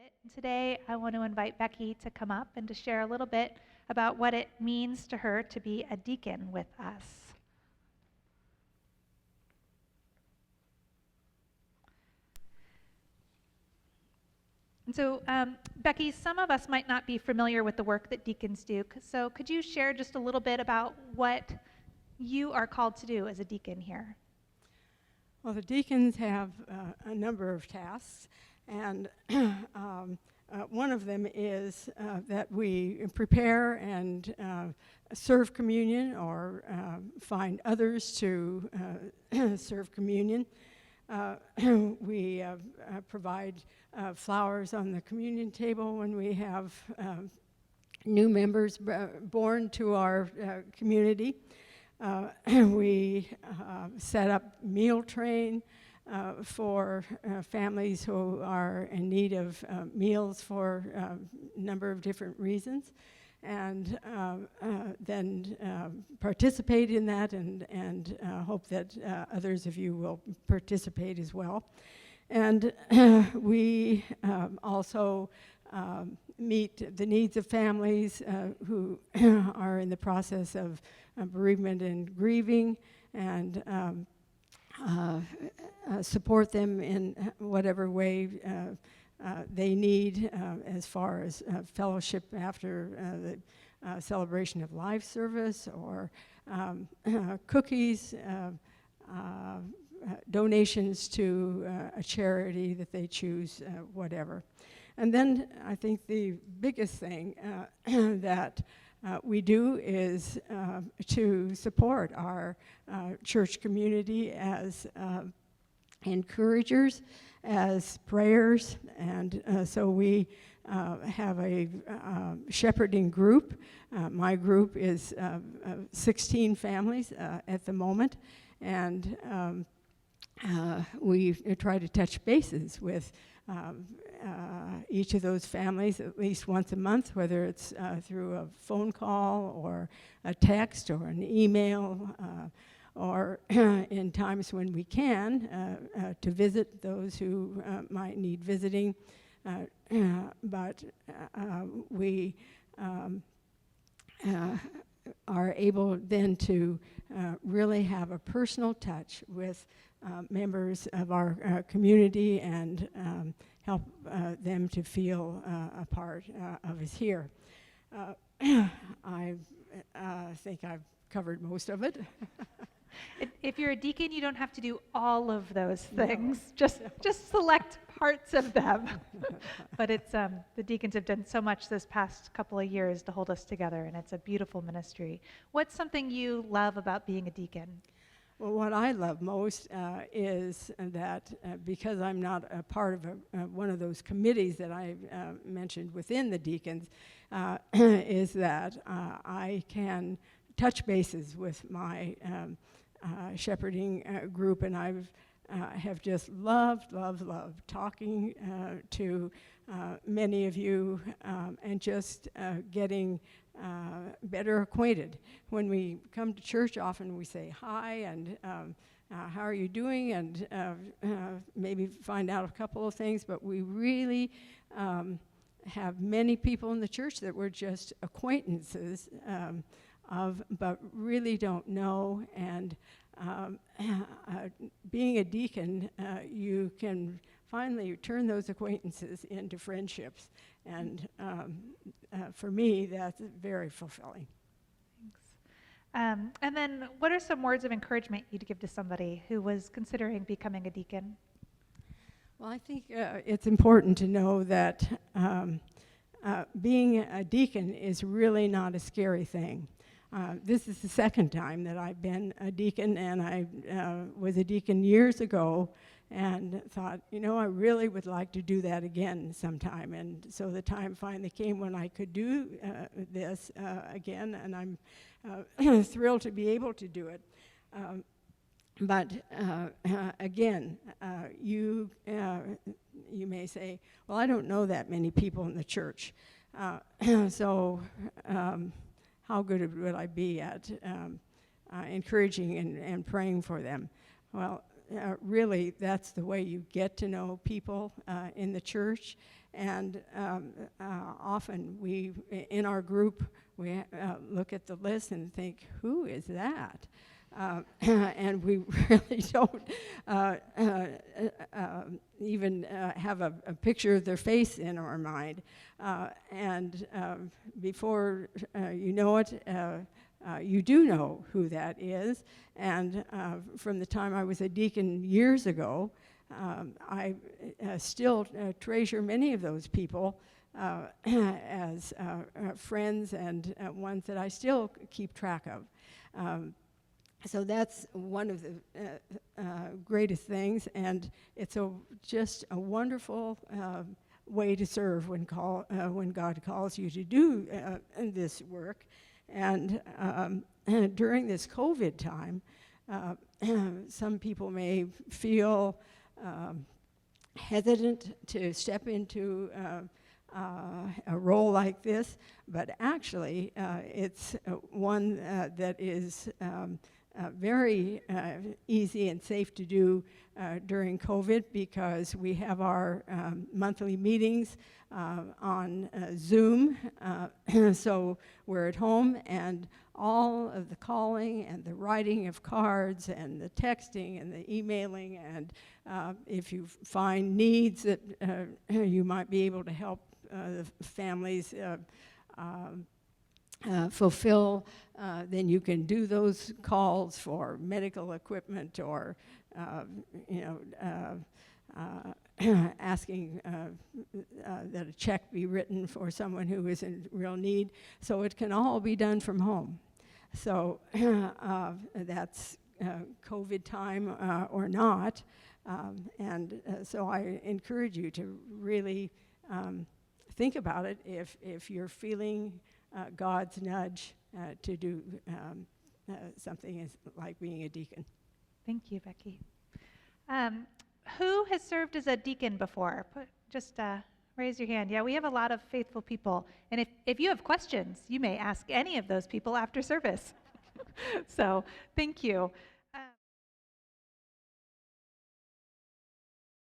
bit. Today, I want to invite Becky to come up and to share a little bit about what it means to her to be a deacon with us. And so, Becky, some of us might not be familiar with the work that deacons do. So could you share just a little bit about what you are called to do as a deacon here? Well, the deacons have a number of tasks, and one of them is that we prepare and serve communion or find others to serve communion. We provide flowers on the communion table when we have new members born to our community. We set up meal train for families who are in need of meals for a number of different reasons, and then participate in that and hope that others of you will participate as well. And we also meet the needs of families who are in the process of bereavement and grieving, and support them in whatever way they need as far as fellowship after the celebration of life service, or cookies, donations to a charity that they choose, whatever. And then I think the biggest thing that we do is to support our church community as encouragers, as prayers, and so we have a shepherding group. My group is 16 families at the moment, and we try to touch bases with each of those families at least once a month, whether it's through a phone call or a text or an email, or in times when we can, to visit those who might need visiting. But we are able then to really have a personal touch with members of our community and help them to feel a part of us here. I think I've covered most of it. If you're a deacon, you don't have to do all of those things. No. Just select parts of them. But it's the deacons have done so much this past couple of years to hold us together, and it's a beautiful ministry. What's something you love about being a deacon? Well, what I love most is that because I'm not a part of one of those committees that I mentioned within the deacons, is that I can touch bases with my shepherding group, and have just loved talking to many of you and just getting better acquainted. When we come to church, often we say hi and how are you doing, and maybe find out a couple of things, but we really have many people in the church that we're just acquaintances of, but really don't know. And being a deacon, you can finally turn those acquaintances into friendships, and for me, that's very fulfilling. Thanks. And then, what are some words of encouragement you'd give to somebody who was considering becoming a deacon? Well, I think it's important to know that being a deacon is really not a scary thing. This is the second time that I've been a deacon, and I was a deacon years ago and thought, I really would like to do that again sometime. And so the time finally came when I could do this again, and I'm thrilled to be able to do it. But again, you may say, well, I don't know that many people in the church. So how good would I be at encouraging and praying for them? Well, really, that's the way you get to know people in the church. And often in our group, we look at the list and think, who is that? And we really don't even have a picture of their face in our mind. And before you know it, you do know who that is. And from the time I was a deacon years ago, I still treasure many of those people as friends and ones that I still keep track of. So that's one of the greatest things, and it's just a wonderful way to serve when God calls you to do this work. And during this COVID time, some people may feel hesitant to step into a role like this, but actually it's one that is very easy and safe to do during COVID, because we have our monthly meetings on Zoom, so we're at home, and all of the calling and the writing of cards and the texting and the emailing, and if you find needs that you might be able to help the families fulfill, then you can do those calls for medical equipment, or asking that a check be written for someone who is in real need. So it can all be done from home. So that's COVID time or not. So I encourage you to really think about it if you're feeling God's nudge to do something like being a deacon. Thank you, Becky. Who has served as a deacon before? Just raise your hand. Yeah, we have a lot of faithful people. And if you have questions, you may ask any of those people after service. So thank you.